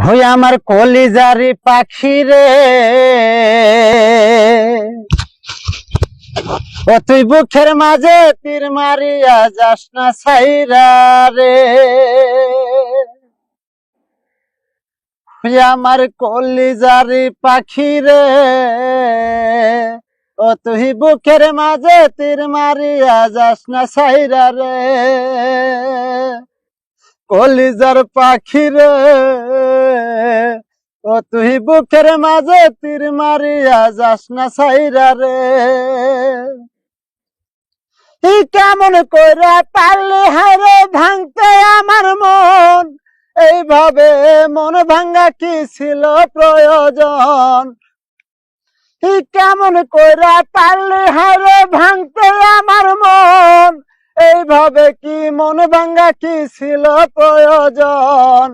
হই আমার কলিজারি পাখি রে, ও তুই বুকের মাঝে তীর মারিয়া যাস না ছাইরা রে। হই আমার কলিজারি পাখি রে, ও তুই বুকের মাঝে তীর মারিয়া যাস না ছাইরা রে। কলিজার পাখি রে, ও তুই বুকের মাঝে তীর মারিয়া যাস না ছাইরা রে। কেমন করে পারলি হায়রে ভাঙতে আমার মন, এইভাবে মন ভাঙ্গা কি ছিল প্রয়োজন। কেমন করে পারলি হায়রে ভাঙতে আমার মন, এইভাবে কি মন ভাঙ্গা কি ছিল প্রয়োজন।